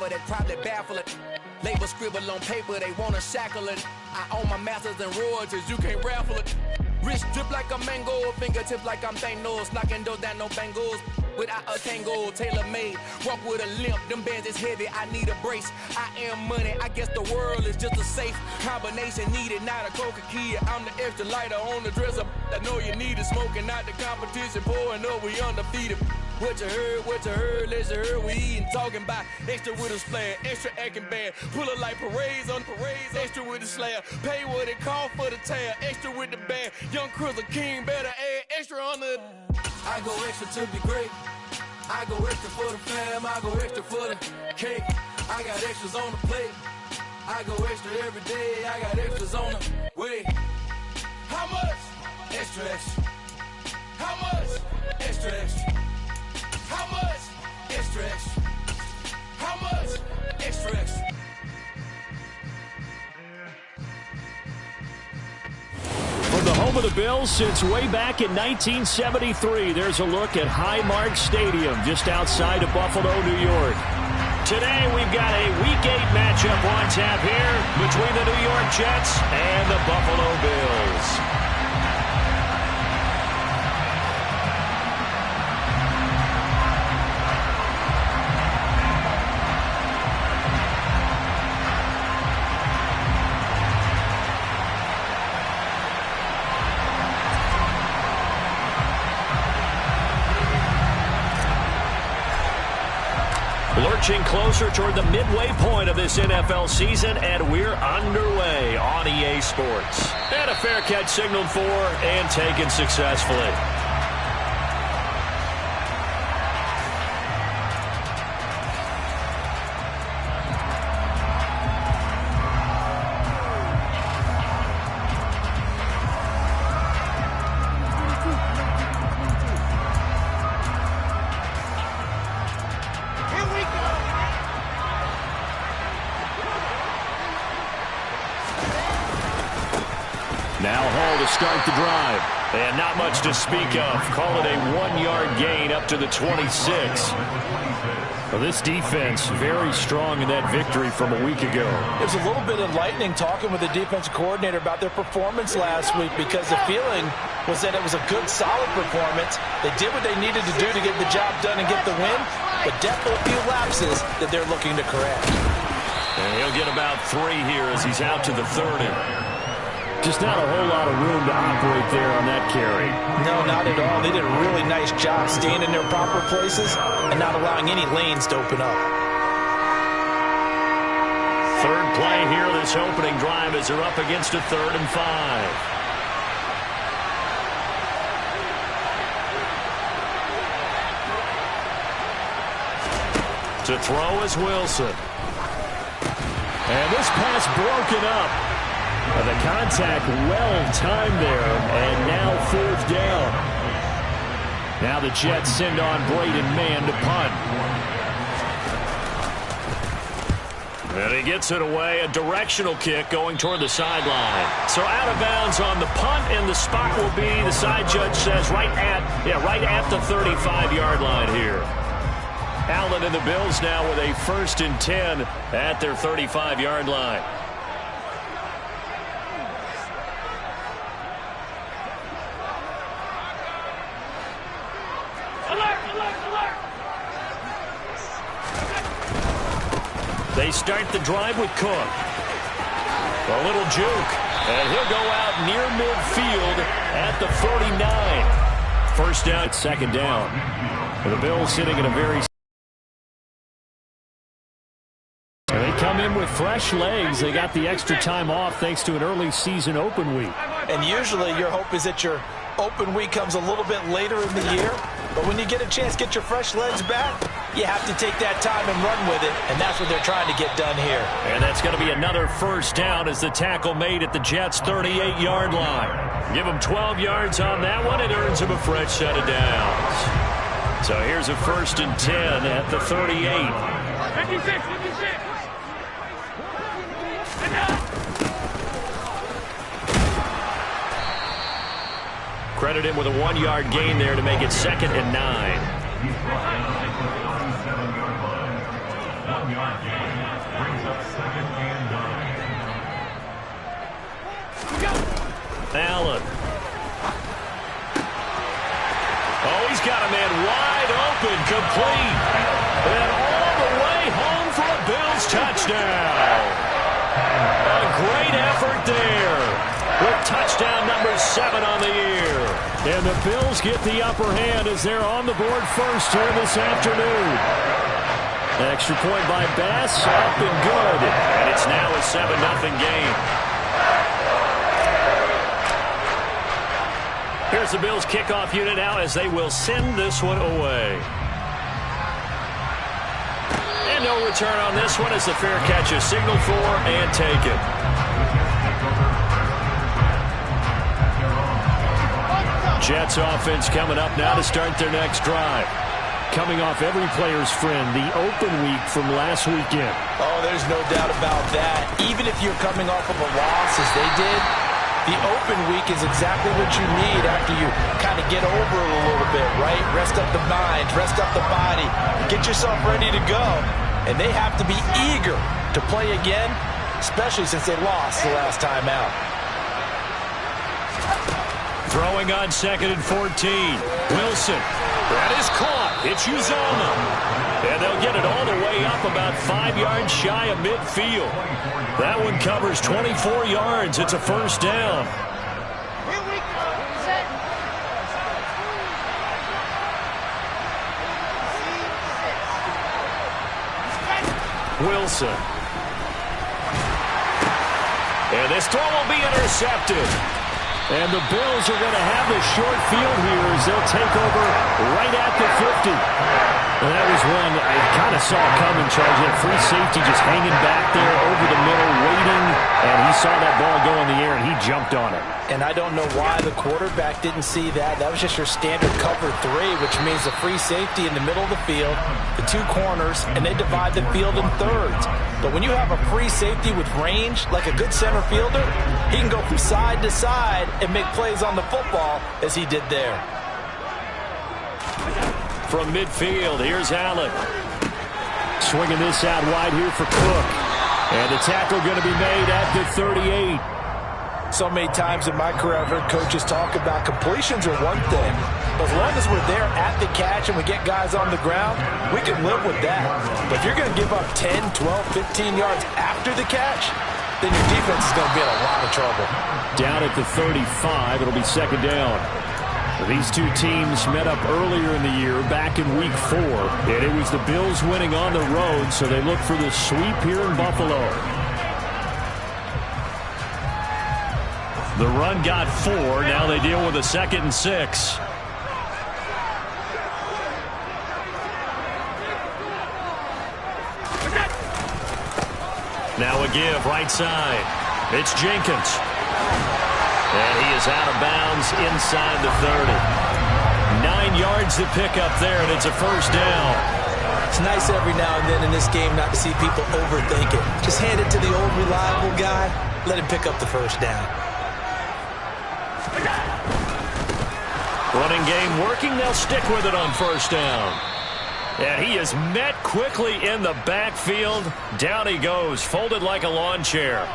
rapper that probably baffle it. Label scribble on paper, they wanna shackle it. I own my masters and royalties, you can't raffle it. Wrist drip like a mango, fingertips like I'm Thanos, knocking those down, no bangles. Without a tango, tailor-made, walk with a limp, them bands is heavy, I need a brace. I am money, I guess the world is just a safe combination needed, not a coca key. I'm the extra lighter on the dresser, I know you need it, smoking out the competition, pouring up, we undefeated. What you heard, let's hear we eatin', talking about extra with a splash, extra acting bad, pull it like parades on parades, extra with the slab, pay what it cost for the tab, extra with the band, young Chris a king, better add extra on the. I go extra to be great, I go extra for the fam, I go extra for the cake, I got extras on the plate, I go extra every day, I got extras on the way. How much? Extra, extra. How much? Extra, extra. How much? Extra, extra. How much? Extra, extra. From the home of the Bills since way back in 1973, there's a look at Highmark Stadium just outside of Buffalo, New York. Today we've got a Week 8 matchup on tap here between the New York Jets and the Buffalo Bills. Lurching closer toward the midway point of this NFL season, and we're underway on EA Sports. And a fair catch signaled for and taken successfully. Now Hall to start the drive. And not much to speak of. Call it a 1-yard gain up to the 26. Well, this defense very strong in that victory from a week ago. There's a little bit of lightning talking with the defensive coordinator about their performance last week, because the feeling was that it was a good, solid performance. They did what they needed to do to get the job done and get the win, but definitely a few lapses that they're looking to correct. And he'll get about 3 here as he's out to the 30. Just not a whole lot of room to operate there on that carry. No, not at all. They did a really nice job staying in their proper places and not allowing any lanes to open up. Third play here this opening drive as they're up against a 3rd and 5. To throw is Wilson. And this pass broken up. The contact well-timed there, and now 4th down. Now the Jets send on Braden Mann to punt. And he gets it away, a directional kick going toward the sideline. So out of bounds on the punt, and the spot will be, the side judge says, right at the 35-yard line here. Allen and the Bills now with a 1st and 10 at their 35-yard line. They start the drive with Cook. A little juke, and he'll go out near midfield at the 49. First down, 2nd down. And the Bills sitting in a very... And they come in with fresh legs. They got the extra time off thanks to an early season open week. And usually your hope is that your open week comes a little bit later in the year. But when you get a chance to get your fresh legs back, you have to take that time and run with it, and that's what they're trying to get done here. And that's going to be another 1st down as the tackle made at the Jets' 38-yard line. Give them 12 yards on that one. It earns them a fresh set of downs. So here's a 1st and 10 at the 38. 56. Credit him with a 1-yard gain there to make it 2nd and 9. Allen. Oh, he's got a man wide open, complete. And all the way home for a Bills touchdown. A great effort there. With touchdown number 7 on the year. And the Bills get the upper hand as they're on the board first here this afternoon. Extra point by Bass, up and good. And it's now a 7-0 game. Here's the Bills kickoff unit now as they will send this one away. And no return on this one as the fair catch is signaled for and taken. Jets offense coming up now to start their next drive. Coming off every player's friend, the open week from last weekend. Oh, there's no doubt about that. Even if you're coming off of a loss as they did, the open week is exactly what you need after you kind of get over it a little bit, right? Rest up the mind, rest up the body, get yourself ready to go. And they have to be eager to play again, especially since they lost the last time out. Throwing on 2nd and 14. Wilson. That is caught. It's Uzomah. And they'll get it all the way up about 5 yards shy of midfield. That one covers 24 yards. It's a first down. Wilson. And this throw will be intercepted. And the Bills are going to have the short field here as they'll take over right at the 50. And that was one I kind of saw coming, Charles. You had free safety just hanging back there over the middle, waiting. And he saw that ball go in the air, and he jumped on it. And I don't know why the quarterback didn't see that. That was just your standard cover 3, which means the free safety in the middle of the field, the 2 corners, and they divide the field in thirds. But when you have a free safety with range, like a good center fielder, he can go from side to side and make plays on the football as he did there. From midfield, here's Allen. Swinging this out wide here for Cook. And the tackle going to be made at the 38. So many times in my career, I've heard coaches talk about completions are one thing. But as long as we're there at the catch and we get guys on the ground, we can live with that. But if you're going to give up 10, 12, 15 yards after the catch, then your defense is going to be in a lot of trouble. Down at the 35, it'll be 2nd down. These two teams met up earlier in the year, back in Week 4. And it was the Bills winning on the road, so they look for the sweep here in Buffalo. The run got 4. Now they deal with a 2nd and 6. Now a give, right side. It's Jenkins. And he is out of bounds inside the 30. 9 yards to pick up there, and it's a first down. It's nice every now and then in this game not to see people overthink it. Just hand it to the old reliable guy. Let him pick up the first down. Running game working. They'll stick with it on first down. And he is met quickly in the backfield. Down he goes, folded like a lawn chair.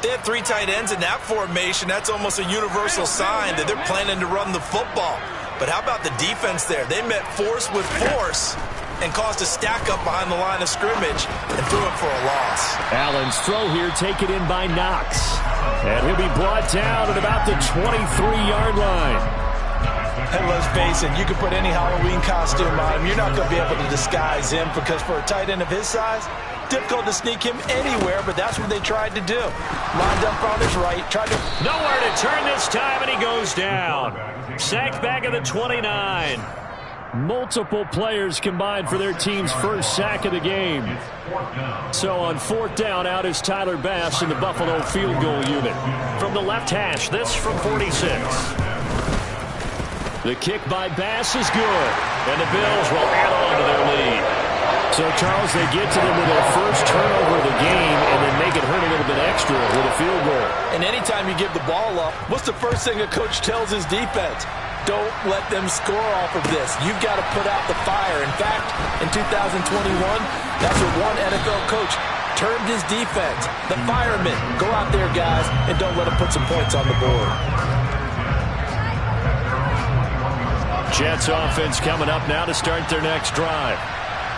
They have 3 tight ends in that formation. That's almost a universal sign that they're planning to run the football. But how about the defense there? They met force with force and caused a stack up behind the line of scrimmage and threw it for a loss. Allen's throw here taken in by Knox. And he'll be brought down at about the 23-yard line. And let's face it, you can put any Halloween costume on him. You're not going to be able to disguise him because for a tight end of his size, difficult to sneak him anywhere, but that's what they tried to do. Lined up on his right, tried to... Nowhere to turn this time, and he goes down. Sacked back at the 29. Multiple players combined for their team's first sack of the game. So on 4th down, out is Tyler Bass in the Buffalo field goal unit. From the left hash, this from 46. The kick by Bass is good, and the Bills will add on to their lead. So, Charles, they get to them with their first turnover of the game and then make it hurt a little bit extra with a field goal. And any anytime you give the ball up, what's the first thing a coach tells his defense? Don't let them score off of this. You've got to put out the fire. In fact, in 2021, that's what one NFL coach termed his defense. The firemen. Go out there, guys, and don't let them put some points on the board. Jets offense coming up now to start their next drive.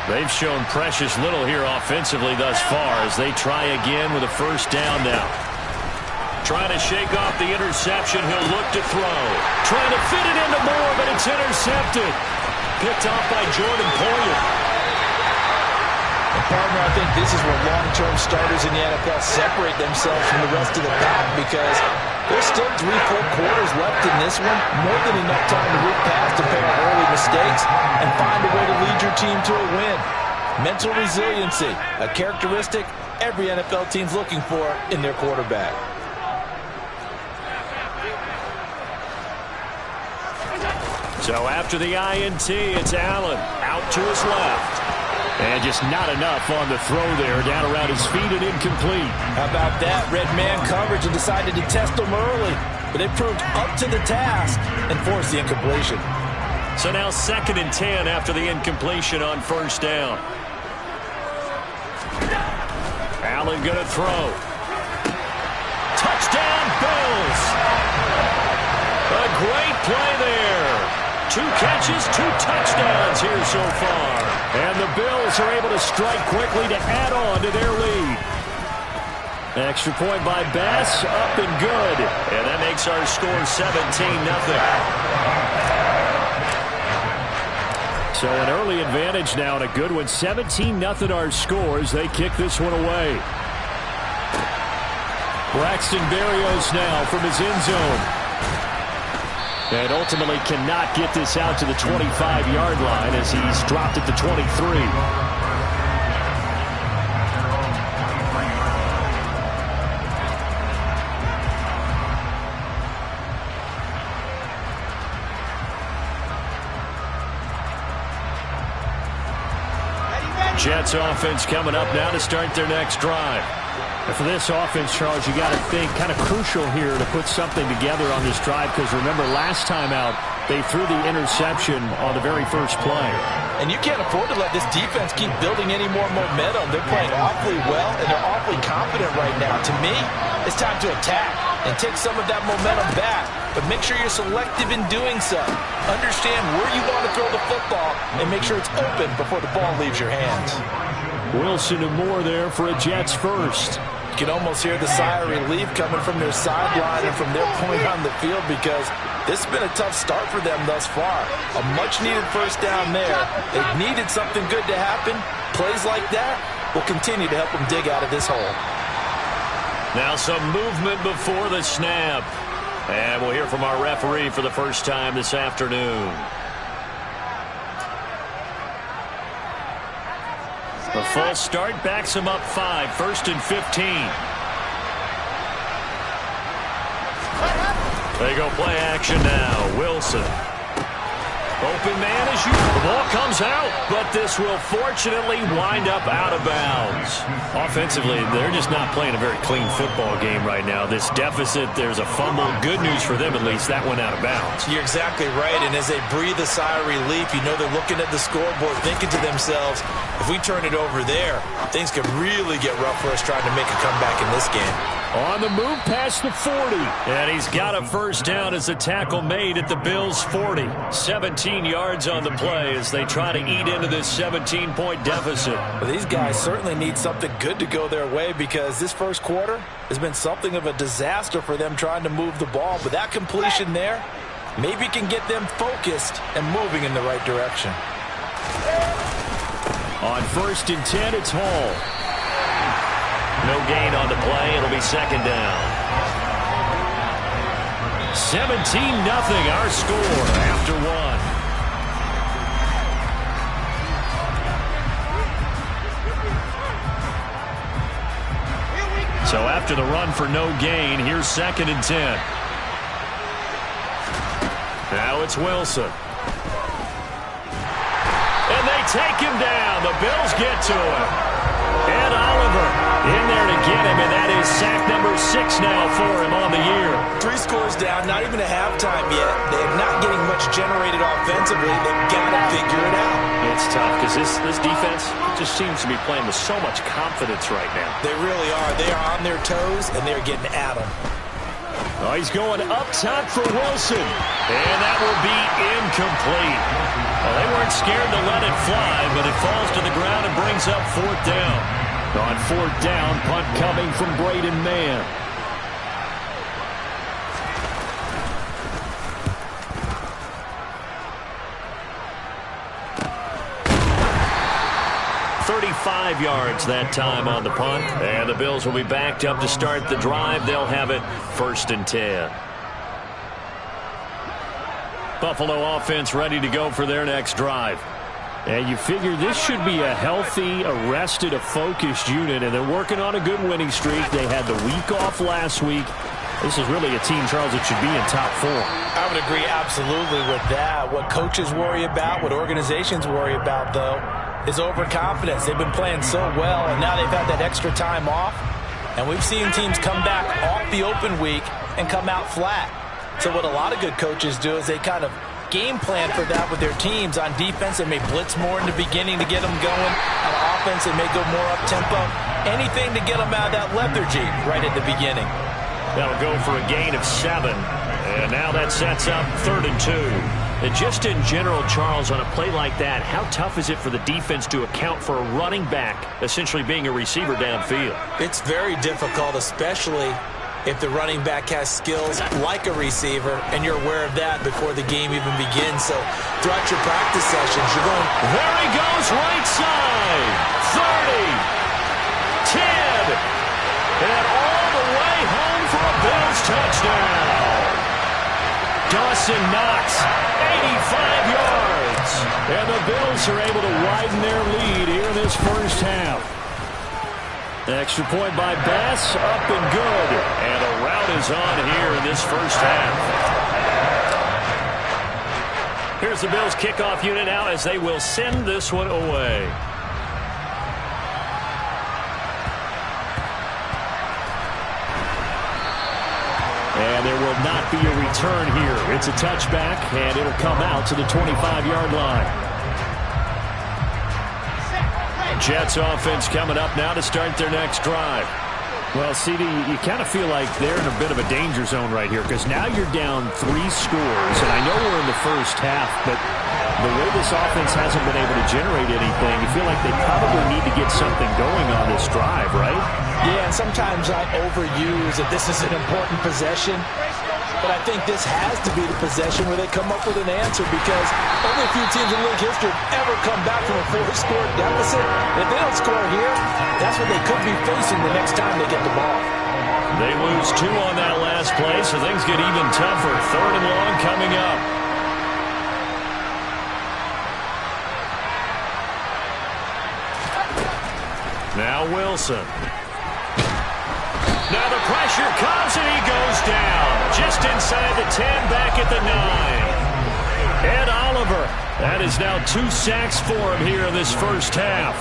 They've shown precious little here offensively thus far as they try again with a first down now. Trying to shake off the interception. He'll look to throw. Trying to fit it into Moore, but it's intercepted. Picked off by Jordan Poyer. And partner, I think this is where long-term starters in the NFL separate themselves from the rest of the pack because there's still 3 full quarters left in this one. More than enough time to move past a pair of early mistakes and find a way to lead your team to a win. Mental resiliency, a characteristic every NFL team's looking for in their quarterback. So after the INT, it's Allen out to his left. And just not enough on the throw there, down around his feet and incomplete. How about that? Red man coverage and decided to test him early. But they proved up to the task and forced the incompletion. So now 2nd and 10 after the incompletion on first down. Allen going to throw. Touchdown, Bills! A great play there. 2 catches, 2 touchdowns here so far. And the Bills are able to strike quickly to add on to their lead. Extra point by Bass, up and good. And that makes our score 17-0. So an early advantage now and a good one. 17-0 our scores. They kick this one away. Braxton Berrios now from his end zone. And ultimately cannot get this out to the 25-yard line as he's dropped at the 23. Jets offense coming up now to start their next drive. And for this offense, Charles, you got to think kind of crucial here to put something together on this drive because remember last time out they threw the interception on the very first play. And you can't afford to let this defense keep building any more momentum. They're playing awfully well and they're awfully confident right now. To me, it's time to attack and take some of that momentum back. But make sure you're selective in doing so. Understand where you want to throw the football and make sure it's open before the ball leaves your hands. Wilson and Moore there for a Jets first. You can almost hear the sigh of relief coming from their sideline and from their point on the field because this has been a tough start for them thus far. A much-needed first down there. They've needed something good to happen. Plays like that will continue to help them dig out of this hole. Now some movement before the snap. And we'll hear from our referee for the first time this afternoon. The false start backs him up 5, 1st and 15. They go play action now. Wilson. Open man as usual. The ball comes out, but this will fortunately wind up out of bounds. Offensively, they're just not playing a very clean football game right now. This deficit, there's a fumble. Good news for them, at least. That went out of bounds. You're exactly right, and as they breathe a sigh of relief, you know they're looking at the scoreboard, thinking to themselves, if we turn it over there, things could really get rough for us trying to make a comeback in this game. On the move past the 40. And he's got a first down as the tackle made at the Bills' 40. 17 yards on the play as they try to eat into this 17-point deficit. Well, these guys certainly need something good to go their way because this first quarter has been something of a disaster for them trying to move the ball. But that completion there maybe can get them focused and moving in the right direction. On 1st and 10, it's Hall. No gain on the play. It'll be 2nd down. 17-0 our score after 1. So after the run for no gain, here's 2nd and 10. Now it's Wilson. And they take him down. The Bills get to him. Ed Oliver in there to get him, And that is sack number 6 now for him on the year. 3 scores down, not even a halftime yet. They're not getting much generated offensively. They've got to figure it out. It's tough because this defense just seems to be playing with so much confidence right now. They really are. They are on their toes, and they're getting at them. Oh, he's going up top for Wilson. And that will be incomplete. Well, they weren't scared to let it fly, but it falls to the ground and brings up 4th down. On 4th down, punt coming from Braden Mann. "35 yards that time on the punt. And the Bills will be backed up to start the drive. They'll have it 1st and 10. Buffalo offense ready to go for their next drive. And you figure this should be a healthy, a rested, a focused unit, and they're working on a good winning streak. They had the week off last week. This is really a team, Charles, that should be in top 4. I would agree absolutely with that. What coaches worry about, what organizations worry about, though, is overconfidence. They've been playing so well, and now they've had that extra time off. And we've seen teams come back off the open week and come out flat. So what a lot of good coaches do is they kind of game plan for that with their teams. On defense, they may blitz more in the beginning to get them going. On offense, they may go more up-tempo. Anything to get them out of that lethargy right at the beginning. That'll go for a gain of 7. And now that sets up 3rd and 2. And just in general, Charles, on a play like that, how tough is it for the defense to account for a running back essentially being a receiver downfield? It's very difficult, especially if the running back has skills like a receiver, and you're aware of that before the game even begins. So throughout your practice sessions, you're going... There he goes, right side. 30. 10. And all the way home for a Bills touchdown. Dawson Knox, 85 yards. And the Bills are able to widen their lead here in this first half. Extra point by Bass, up and good. And a rout is on here in this first half. Here's the Bills kickoff unit now as they will send this one away. And there will not be a return here. It's a touchback, and it'll come out to the 25-yard line. Jets offense coming up now to start their next drive. Well, CD, you kind of feel like they're in a bit of a danger zone right here because now you're down 3 scores, and I know we're in the first half, but the way this offense hasn't been able to generate anything, you feel like they probably need to get something going on this drive, right? Yeah, and sometimes I overuse that this is an important possession, but I think this has to be the possession where they come up with an answer because only a few teams in league history have ever come back from a 4-score deficit. And if they don't score here, that's what they could be facing the next time they get the ball. They lose 2 on that last play, so things get even tougher. 3rd and long coming up. Now Wilson. Now the pressure comes and he goes down. Just inside the 10, back at the 9. Ed Oliver. That is now 2 sacks for him here in this first half.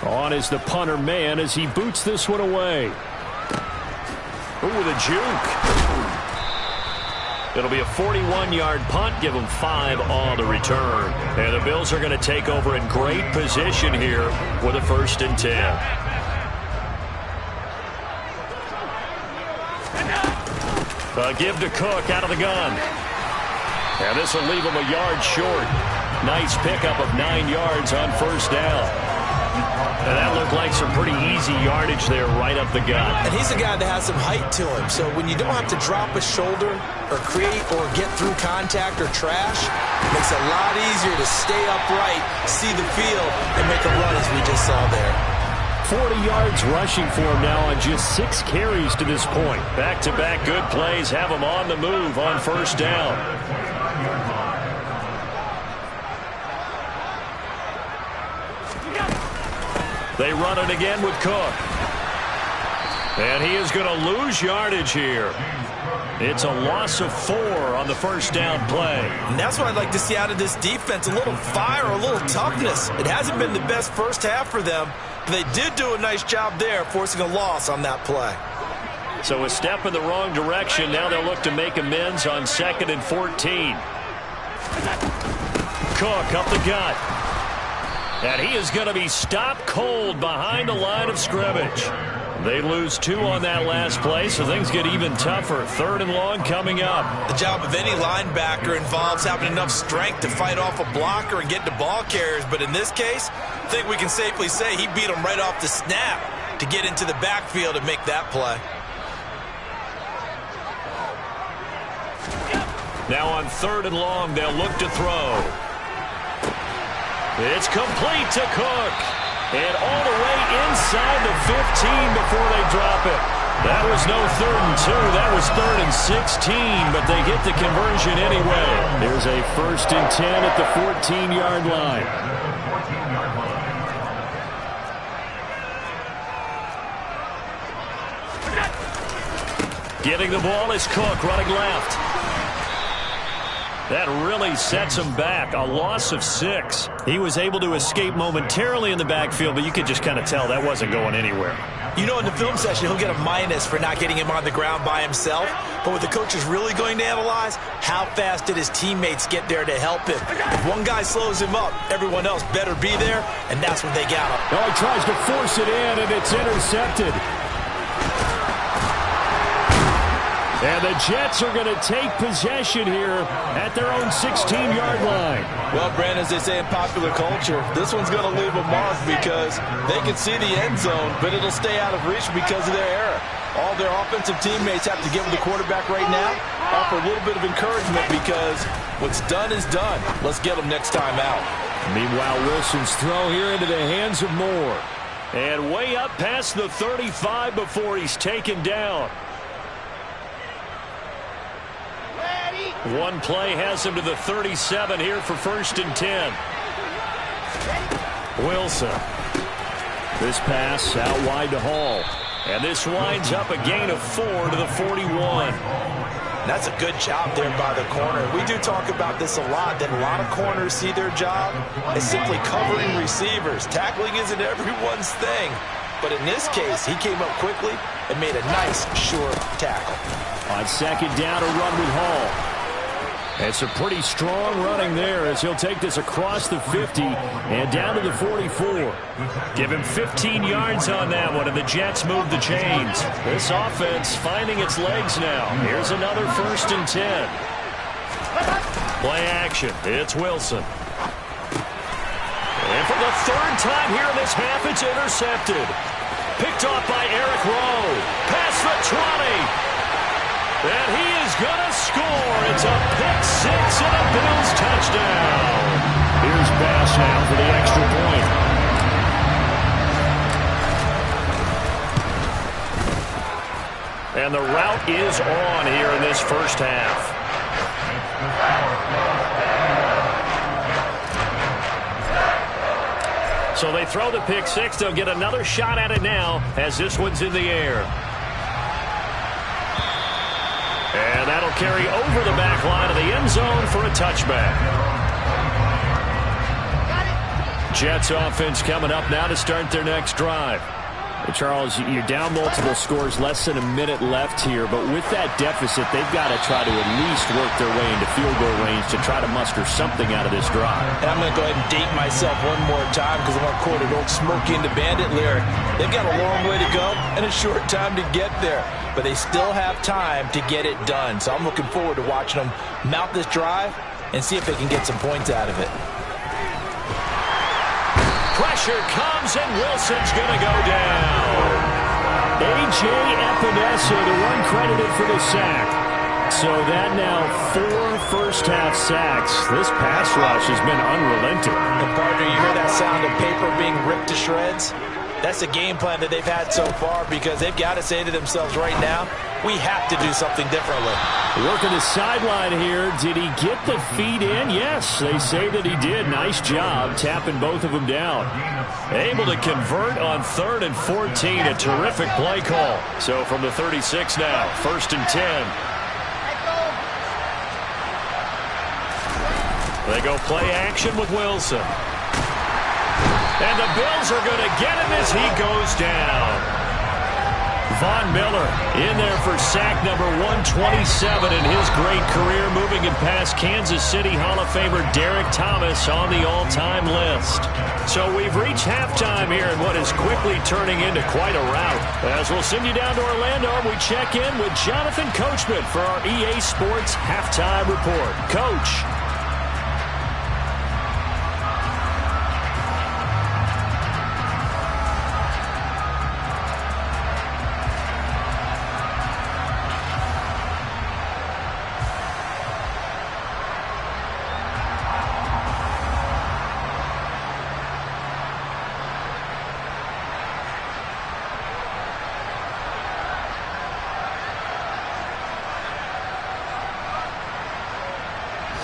On is the punter man as he boots this one away. Ooh, the juke. It'll be a 41-yard punt. Give them 5 on the return. And the Bills are going to take over in great position here with a 1st and 10. Give to Cook out of the gun. And this will leave him a yard short. Nice pickup of 9 yards on 1st down. And that looked like some pretty easy yardage there right up the gut. And he's a guy that has some height to him. So when you don't have to drop a shoulder or create or get through contact or trash, it makes it a lot easier to stay upright, see the field, and make a run as we just saw there. 40 yards rushing for him now on just 6 carries to this point. Back-to-back good plays have him on the move on 1st down. They run it again with Cook. And he is going to lose yardage here. It's a loss of 4 on the first down play. And that's what I'd like to see out of this defense, a little fire, a little toughness. It hasn't been the best first half for them, but they did do a nice job there, forcing a loss on that play. So a step in the wrong direction. Now they'll look to make amends on 2nd and 14. Cook up the gut. And he is going to be stopped cold behind the line of scrimmage. They lose 2 on that last play, so things get even tougher. 3rd and long coming up. The job of any linebacker involves having enough strength to fight off a blocker and get to ball carriers. But in this case, I think we can safely say he beat him right off the snap to get into the backfield and make that play. Now on 3rd and long, they'll look to throw. It's complete to Cook. And all the way inside the 15 before they drop it. That was no 3rd and 2. That was 3rd and 16, but they get the conversion anyway. There's a 1st and 10 at the 14-yard line. Getting the ball is Cook running left. That really sets him back. A loss of 6. He was able to escape momentarily in the backfield, but you could just kind of tell that wasn't going anywhere. You know, in the film session, he'll get a minus for not getting him on the ground by himself. But what the coach is really going to analyze, how fast did his teammates get there to help him? If one guy slows him up, everyone else better be there, and that's when they got him. Oh, he tries to force it in, and it's intercepted. And the Jets are going to take possession here at their own 16-yard line. Well, Brandon, as they say in popular culture, this one's going to leave a mark because they can see the end zone, but it'll stay out of reach because of their error. All their offensive teammates have to give the quarterback right now, offer a little bit of encouragement because what's done is done. Let's get them next time out. Meanwhile, Wilson's throw here into the hands of Moore. And way up past the 35 before he's taken down. One play has him to the 37 here for 1st and 10. Wilson. This pass out wide to Hall. And this winds up a gain of 4 to the 41. That's a good job there by the corner. We do talk about this a lot, that a lot of corners see their job as simply covering receivers. Tackling isn't everyone's thing. But in this case, he came up quickly and made a nice, sure tackle. On 2nd down, a run with Hall. It's a pretty strong running there as he'll take this across the 50 and down to the 44. Give him 15 yards on that one, and the Jets move the chains. This offense finding its legs now. Here's another 1st and 10. Play action. It's Wilson. And for the 3rd time here in this half, it's intercepted. Picked off by Eric Rowe. Past the 20. And he is going to score. It's a pick 6 and a Bills touchdown. Here's Bass now for the extra point. And the route is on here in this first half. So they throw the pick 6. They'll get another shot at it now as this one's in the air. And that'll carry over the back line of the end zone for a touchback. Jets offense coming up now to start their next drive. Charles, you're down multiple scores, less than a minute left here, but with that deficit, they've got to try to at least work their way into field goal range to try to muster something out of this drive. And I'm going to go ahead and date myself one more time because I want to quote an old Smokey and the Bandit lyric. They've got a long way to go and a short time to get there, but they still have time to get it done. So I'm looking forward to watching them mount this drive and see if they can get some points out of it. Pressure comes, and Wilson's going to go down. A.J. Epinesa, the one credited for the sack. So that now 4 first-half sacks. This pass rush has been unrelenting. And partner, you hear that sound of paper being ripped to shreds? That's the game plan that they've had so far because they've got to say to themselves right now, we have to do something differently. Working the sideline here. Did he get the feet in? Yes, they say that he did. Nice job tapping both of them down. Able to convert on 3rd and 14. A terrific play call. So from the 36 now, 1st and 10. They go play action with Wilson. And the Bills are going to get him as he goes down. Von Miller in there for sack number 127 in his great career, moving him past Kansas City Hall of Famer Derek Thomas on the all-time list. So we've reached halftime here in what is quickly turning into quite a rout. As we'll send you down to Orlando, we check in with Jonathan Coachman for our EA Sports Halftime Report. Coach.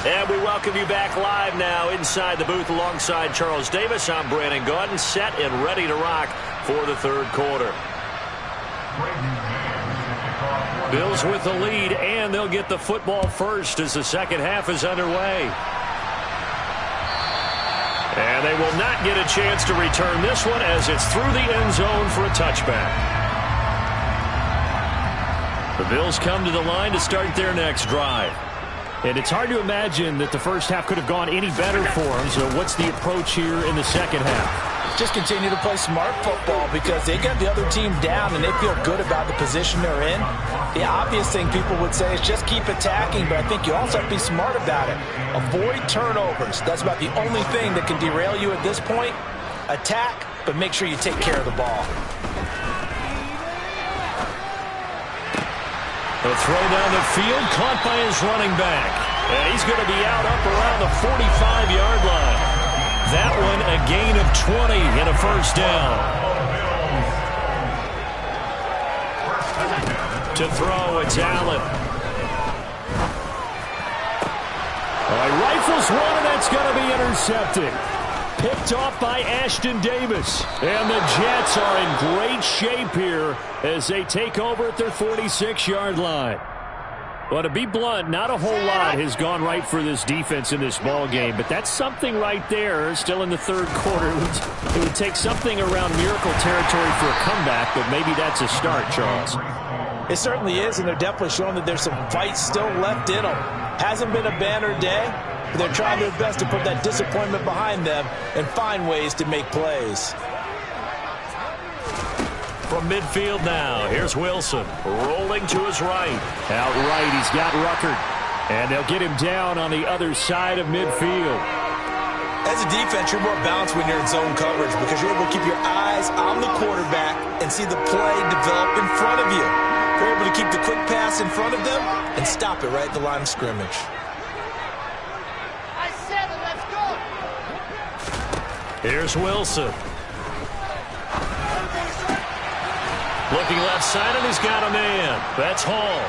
And we welcome you back live now inside the booth alongside Charles Davis. I'm Brandon Gaudin, set and ready to rock for the third quarter. Bills with the lead, and they'll get the football first as the second half is underway. And they will not get a chance to return this one as it's through the end zone for a touchback. The Bills come to the line to start their next drive. And it's hard to imagine that the first half could have gone any better for them. So what's the approach here in the second half? Just continue to play smart football because they got the other team down and they feel good about the position they're in. The obvious thing people would say is just keep attacking, but I think you also have to be smart about it. Avoid turnovers. That's about the only thing that can derail you at this point. Attack, but make sure you take care of the ball. The throw down the field, caught by his running back. And he's going to be out up around the 45-yard line. That one a gain of 20 and a first down. To throw, it's Allen. All right, rifles one, and that's going to be intercepted. Picked off by Ashton Davis. And the Jets are in great shape here as they take over at their 46-yard line. Well, to be blunt, not a whole lot has gone right for this defense in this ball game, but that's something right there. Still in the third quarter. It would take something around miracle territory for a comeback, but maybe that's a start, Charles. It certainly is, and they're definitely showing that there's some fight still left in them. Hasn't been a banner day. They're trying their best to put that disappointment behind them and find ways to make plays. From midfield now, here's Wilson rolling to his right. Out right, he's got Ruckert. And they'll get him down on the other side of midfield. As a defense, you're more balanced when you're in zone coverage because you're able to keep your eyes on the quarterback and see the play develop in front of you. You're able to keep the quick pass in front of them and stop it right at the line of scrimmage. Here's Wilson. Looking left side, and he's got a man. That's Hall.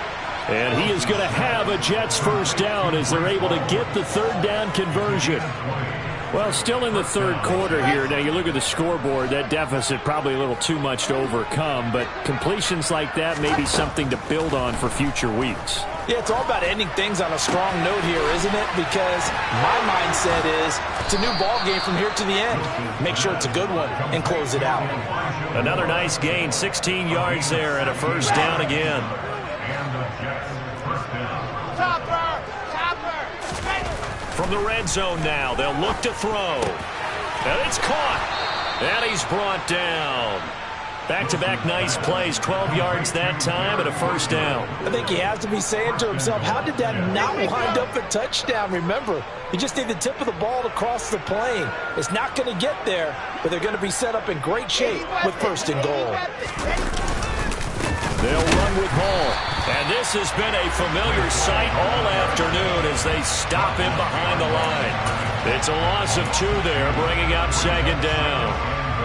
And he is going to have a Jets first down as they're able to get the third down conversion. Well, still in the third quarter here. Now, you look at the scoreboard, that deficit probably a little too much to overcome, but completions like that may be something to build on for future weeks. Yeah, it's all about ending things on a strong note here, isn't it? Because my mindset is it's a new ball game from here to the end. Make sure it's a good one and close it out. Another nice gain, 16 yards there and a first down again. From the red zone now, they'll look to throw. And it's caught. And he's brought down. Back-to-back nice plays, 12 yards that time and a first down. I think he has to be saying to himself, how did that not wind up a touchdown? Remember, you just need the tip of the ball to cross the plane. It's not going to get there, but they're going to be set up in great shape with first and goal. They'll run with Hall. And this has been a familiar sight all afternoon as they stop him behind the line. It's a loss of 2 there, bringing up second down.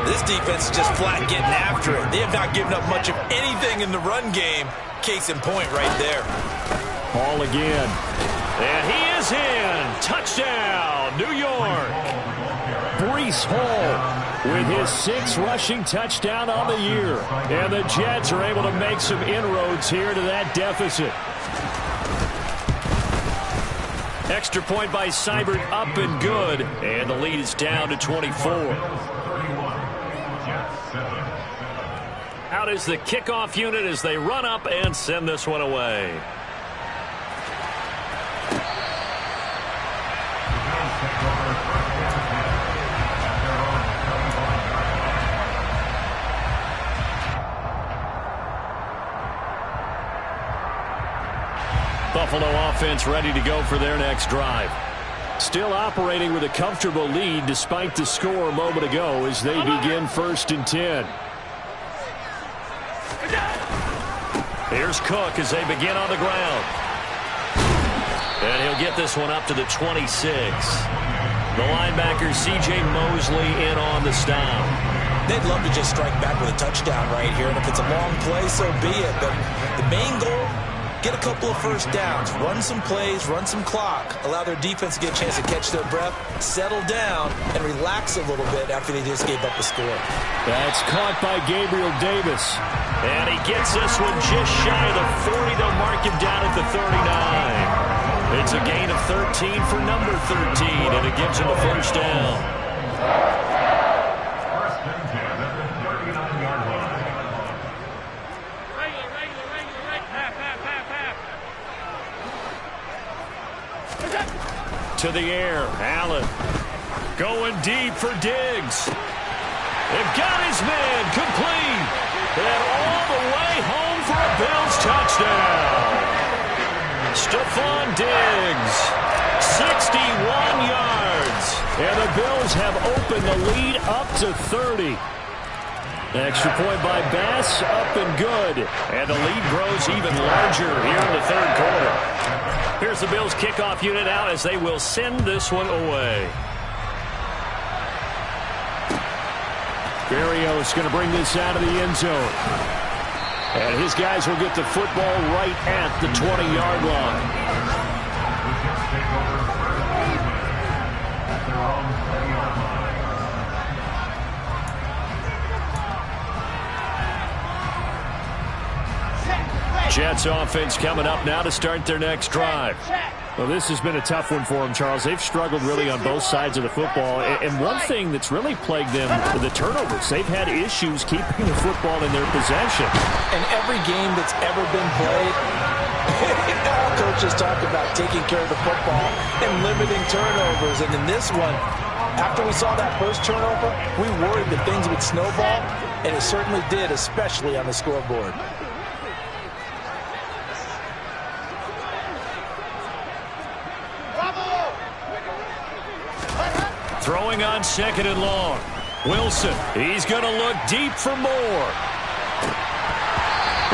This defense is just flat getting after it. They have not given up much of anything in the run game. Case in point right there. Hall again. And he is in. Touchdown, New York. Breece Hall with his 6th rushing touchdown on the year. And the Jets are able to make some inroads here to that deficit. Extra point by Seibert, up and good. And the lead is down to 24. Out is the kickoff unit as they run up and send this one away. Buffalo offense ready to go for their next drive. Still operating with a comfortable lead despite the score a moment ago as they begin 1st and 10. Here's Cook as they begin on the ground. And he'll get this one up to the 26. The linebacker C.J. Mosley in on the stop. They'd love to just strike back with a touchdown right here, and if it's a long play, so be it. But the main goal, get a couple of first downs, run some plays, run some clock, allow their defense to get a chance to catch their breath, settle down, and relax a little bit after they just gave up the score. That's caught by Gabriel Davis. And he gets this one just shy of the 40. They'll mark him down at the 39. It's a gain of 13 for number 13, and it gives him a first down. To the air, Allen going deep for Diggs. They've got his man complete, and all the way home for a Bills touchdown. Stephon Diggs, 61 yards, and the Bills have opened the lead up to 30. Extra point by Bass, up and good, and the lead grows even larger here in the 3rd quarter. Here's the Bills kickoff unit out as they will send this one away. Berrios going to bring this out of the end zone. And his guys will get the football right at the 20-yard line. Jets offense coming up now to start their next drive. Well, this has been a tough one for them, Charles. They've struggled really on both sides of the football. And one thing that's really plagued them, the turnovers. They've had issues keeping the football in their possession. And every game that's ever been played, all coaches talk about taking care of the football and limiting turnovers. And in this one, after we saw that first turnover, we worried that things would snowball, and it certainly did, especially on the scoreboard. Throwing on 2nd and long. Wilson, he's going to look deep for more.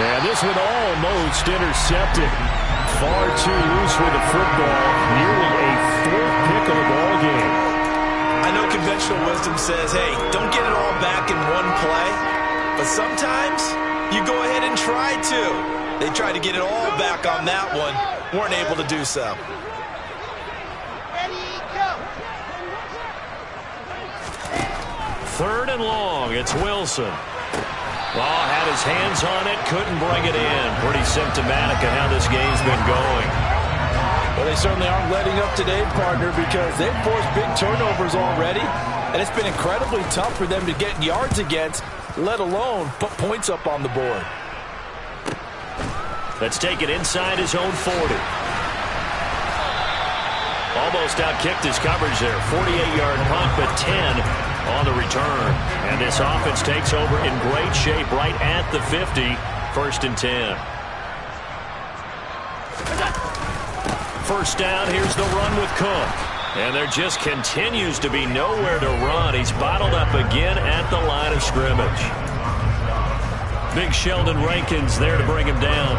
And this one almost intercepted. Far too loose with the football. Nearly a 4th pick of the ball game. I know conventional wisdom says, hey, don't get it all back in one play. But sometimes you go ahead and try to. They tried to get it all back on that one. Weren't able to do so. Third and long, it's Wilson. Oh, had his hands on it, couldn't bring it in. Pretty symptomatic of how this game's been going. Well, they certainly aren't letting up today, partner, because they've forced big turnovers already, and it's been incredibly tough for them to get yards against, let alone put points up on the board. Let's take it inside his own 40. Almost outkicked his coverage there. 48-yard punt, but 10 on the return. And this offense takes over in great shape right at the 50. 1st and 10. First down, here's the run with Cook. And there just continues to be nowhere to run. He's bottled up again at the line of scrimmage. Big Sheldon Rankins there to bring him down.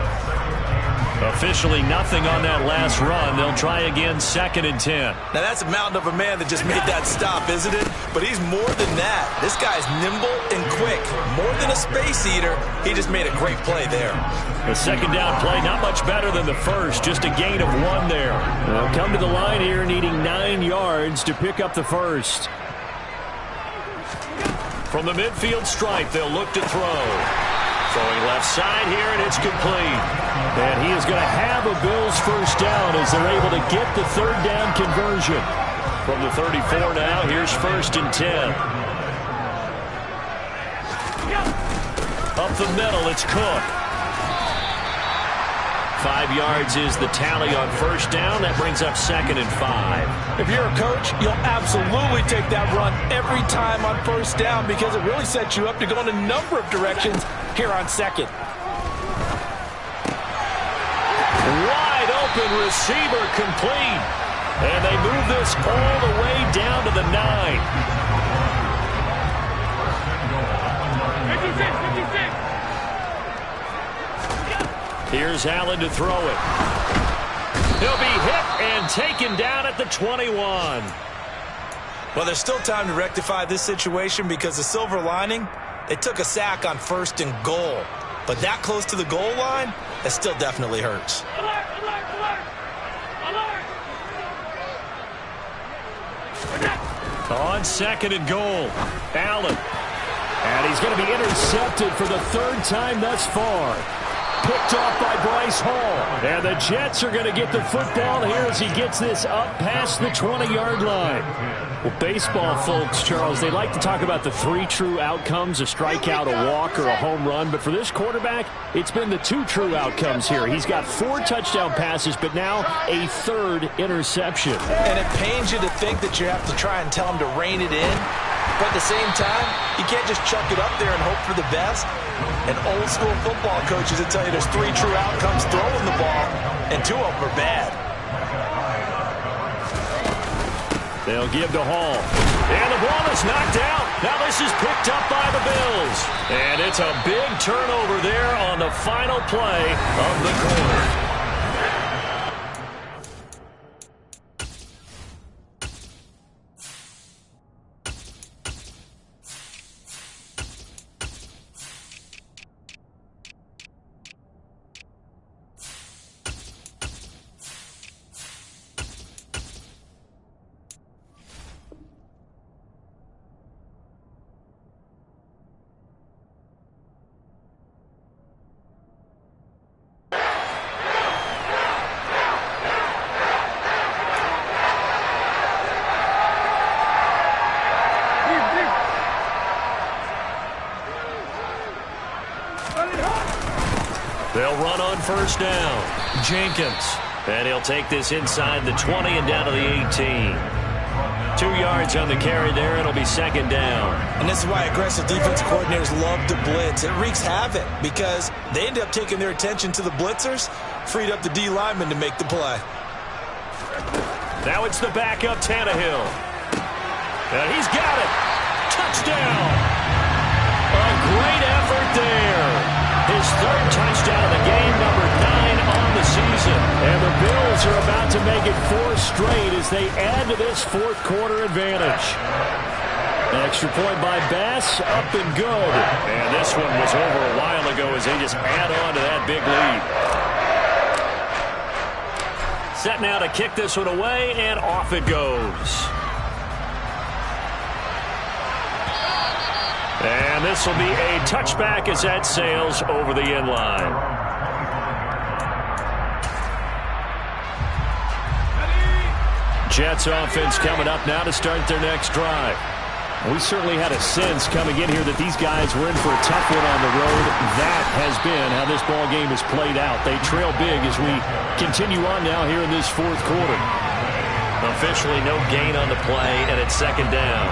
Officially nothing on that last run. They'll try again 2nd and 10. Now that's a mountain of a man that just made that stop, isn't it? But he's more than that. This guy's nimble and quick. More than a space eater. He just made a great play there. The 2nd down play, not much better than the first. Just a gain of 1 there. They'll come to the line here needing 9 yards to pick up the first. From the midfield stripe, they'll look to throw. Throwing left side here, and it's complete. And he is going to have a Bills first down as they're able to get the third down conversion. From the 34 now, here's 1st and 10. Up the middle, it's Cook. 5 yards is the tally on first down. That brings up 2nd and 5. If you're a coach, you'll absolutely take that run every time on first down because it really sets you up to go in a number of directions here on 2nd. Wide open receiver complete. And they move this all the way down to the 9. 56. Here's Allen to throw it. He'll be hit and taken down at the 21. Well, there's still time to rectify this situation because the silver lining, they took a sack on 1st and goal. But that close to the goal line, that still definitely hurts. Alert! On 2nd and goal, Allen. And he's going to be intercepted for the 3rd time thus far. Picked off by Bryce Hall. And the Jets are going to get the football here as he gets this up past the 20-yard line. Well, baseball folks, Charles, they like to talk about the 3 true outcomes, a strikeout, a walk, or a home run. But for this quarterback, it's been the 2 true outcomes here. He's got 4 touchdown passes, but now a 3rd interception. And it pains you to think that you have to try and tell him to rein it in. But at the same time, you can't just chuck it up there and hope for the best. And old school football coaches will tell you there's 3 true outcomes throwing the ball, and 2 of them are bad. They'll give to Hall. And the ball is knocked out. Now this is picked up by the Bills. And it's a big turnover there on the final play of the quarter. They'll run on first down. Jenkins. And he'll take this inside the 20 and down to the 18. 2 yards on the carry there. It'll be 2nd down. And this is why aggressive defense coordinators love to blitz. It wreaks havoc because they end up taking their attention to the blitzers, freed up the D lineman to make the play. Now it's the backup Tannehill. And he's got it. Touchdown. A great effort there. His 3rd touchdown of the game, number 9 on the season. And the Bills are about to make it 4 straight as they add to this 4th quarter advantage. Extra point by Bass, up and good. And this one was over a while ago as they just add on to that big lead. Set now to kick this one away, and off it goes. And this will be a touchback as that sails over the end line. Jets offense coming up now to start their next drive. We certainly had a sense coming in here that these guys were in for a tough one on the road. That has been how this ball game has played out. They trail big as we continue on now here in this 4th quarter. Officially no gain on the play, and it's 2nd down.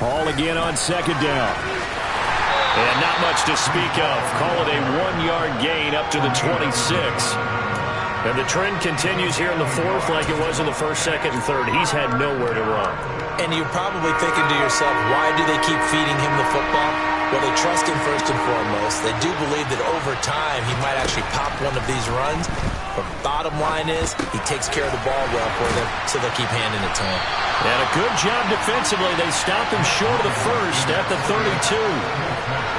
Hall again on 2nd down. And not much to speak of. Call it a 1-yard gain up to the 26. And the trend continues here in the 4th like it was in the 1st, 2nd, and 3rd. He's had nowhere to run. And you're probably thinking to yourself, why do they keep feeding him the football? Well, they trust him first and foremost. They do believe that over time he might actually pop one of these runs. But bottom line is he takes care of the ball well for them, so they'll keep handing it to him. And a good job defensively. They stop him short of the 1st at the 32.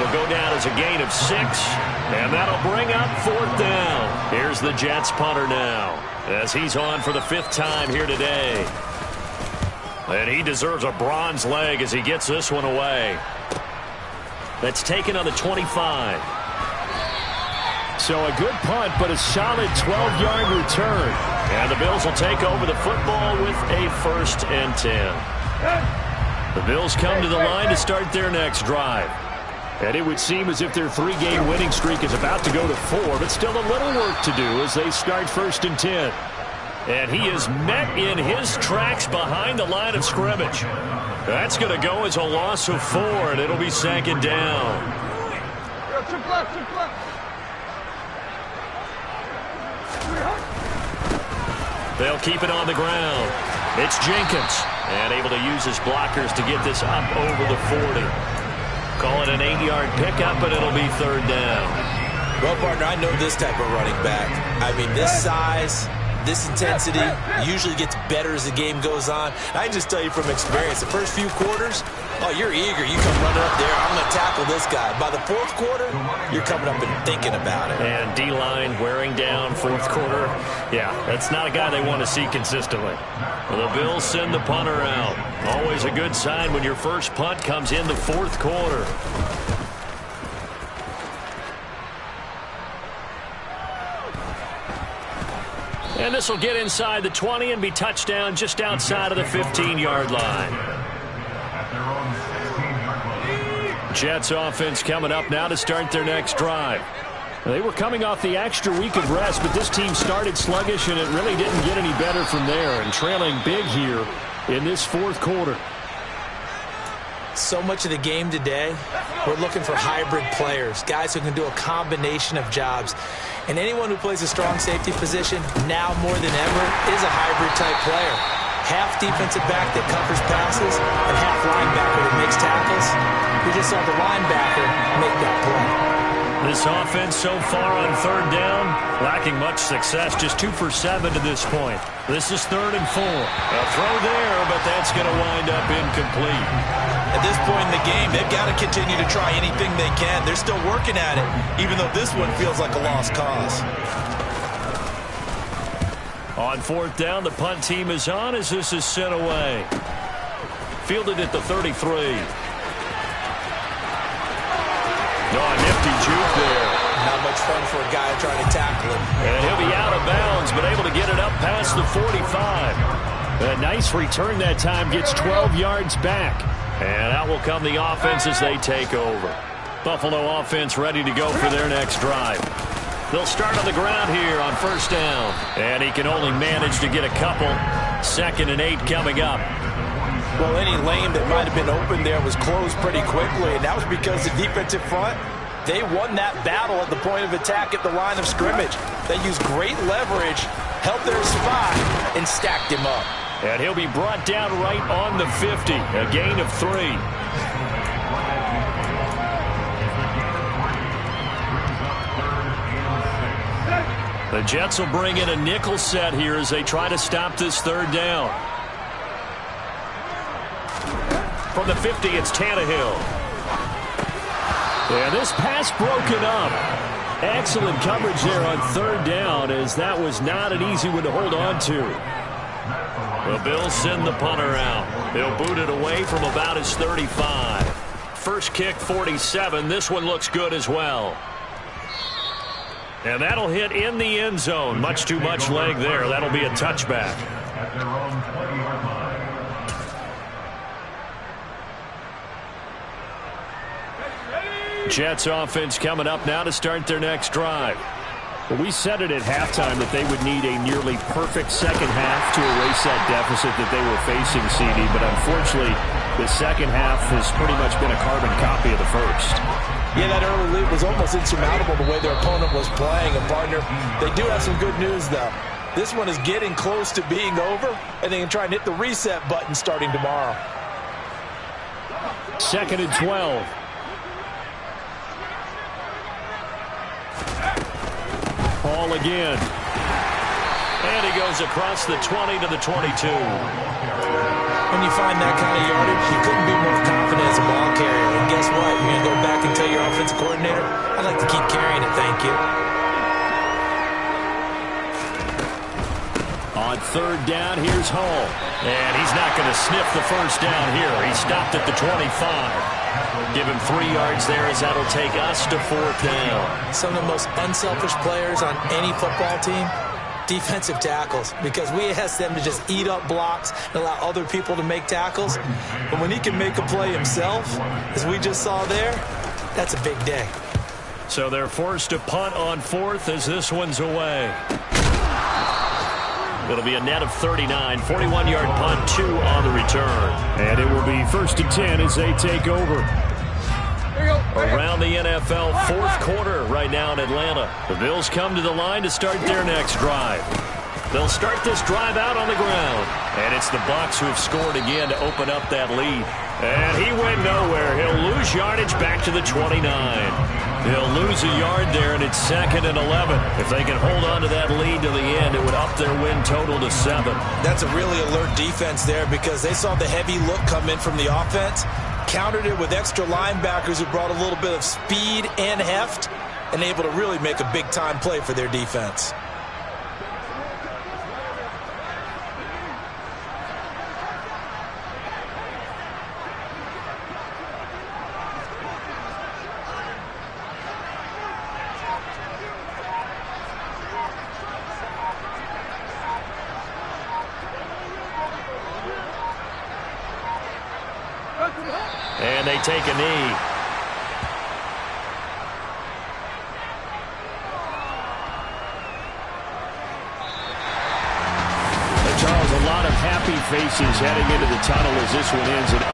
It'll go down as a gain of 6, and that'll bring up 4th down. Here's the Jets punter now as he's on for the 5th time here today. And he deserves a bronze leg as he gets this one away. That's taken on the 25. So a good punt, but a solid 12-yard return. And the Bills will take over the football with a 1st and 10. The Bills come to the line to start their next drive. And it would seem as if their 3-game winning streak is about to go to 4, but still a little work to do as they start 1st and 10. And he is met in his tracks behind the line of scrimmage. That's going to go as a loss of 4, and it'll be 2nd down. They'll keep it on the ground. It's Jenkins, and able to use his blockers to get this up over the 40. Call it an 8-yard pickup, and it'll be 3rd down. Well, partner, I know this type of running back. I mean, this size, this intensity usually gets better as the game goes on. I can just tell you from experience, the first few quarters, oh, you're eager. You come running up there, I'm going to tackle this guy. By the 4th quarter, you're coming up and thinking about it. And D-line wearing down 4th quarter. Yeah, that's not a guy they want to see consistently. Well, the Bills send the punter out. Always a good sign when your first punt comes in the 4th quarter. And this will get inside the 20 and be touchdown just outside of the 15-yard line. Jets offense coming up now to start their next drive. They were coming off the extra week of rest, but this team started sluggish, and it really didn't get any better from there, and trailing big here in this 4th quarter. So much of the game today, we're looking for hybrid players, guys who can do a combination of jobs. And anyone who plays a strong safety position, now more than ever, is a hybrid-type player. Half defensive back that covers passes and half linebacker that makes tackles. We just saw the linebacker make that play. This offense so far on 3rd down, lacking much success, just 2 for 7 to this point. This is 3rd and 4. A throw there, but that's going to wind up incomplete. At this point in the game, they've got to continue to try anything they can. They're still working at it, even though this one feels like a lost cause. On 4th down, the punt team is on as this is sent away. Fielded at the 33. Oh, nifty juke there. Not much fun for a guy trying to tackle him. And he'll be out of bounds, but able to get it up past the 45. A nice return that time, gets 12 yards back. And out will come the offense as they take over. Buffalo offense ready to go for their next drive. They'll start on the ground here on 1st down. And he can only manage to get a couple. 2nd and 8 coming up. Well, any lane that might have been open there was closed pretty quickly, and that was because the defensive front, they won that battle at the point of attack at the line of scrimmage. They used great leverage, held their spot, and stacked him up. And he'll be brought down right on the 50, a gain of 3. The Jets will bring in a nickel set here as they try to stop this 3rd down. From the 50, it's Tannehill. Yeah, this pass broken up. Excellent coverage there on 3rd down, as that was not an easy one to hold on to. The Bills send the punter out. They'll boot it away from about his 35. First kick, 47. This one looks good as well. And that'll hit in the end zone. Much too much leg there. That'll be a touchback. Jets offense coming up now to start their next drive. Well, we said it at halftime that they would need a nearly perfect second half to erase that deficit that they were facing, CD. But unfortunately, the second half has pretty much been a carbon copy of the first. Yeah, that early lead was almost insurmountable the way their opponent was playing. And, partner, they do have some good news, though. This one is getting close to being over, and they can try and hit the reset button starting tomorrow. 2nd and 12. Ball again. And he goes across the 20 to the 22. When you find that kind of yardage, you couldn't be more confident as a ball carrier. And guess what? You're going to go back and tell your offensive coordinator, I'd like to keep carrying it, thank you. On third down, here's Hall. And he's not going to sniff the first down here. He stopped at the 25. Give him 3 yards there as that'll take us to fourth down. Some of the most unselfish players on any football team, defensive tackles, because we ask them to just eat up blocks and allow other people to make tackles. But when he can make a play himself, as we just saw there, that's a big day. So they're forced to punt on fourth as this one's away. It'll be a net of 39, 41-yard punt, 2 on the return. And it will be 1st and 10 as they take over. Around the NFL, fourth quarter right now in Atlanta. The Bills come to the line to start their next drive. They'll start this drive out on the ground. And it's the Bucs who have scored again to open up that lead. And he went nowhere. He'll lose yardage back to the 29. He'll lose a yard there, and it's 2nd and 11. If they can hold on to that lead to the end, it would up their win total to 7. That's a really alert defense there because they saw the heavy look come in from the offense, countered it with extra linebackers who brought a little bit of speed and heft, and able to really make a big-time play for their defense. And they take a knee. Charles, a lot of happy faces heading into the tunnel as this one ends.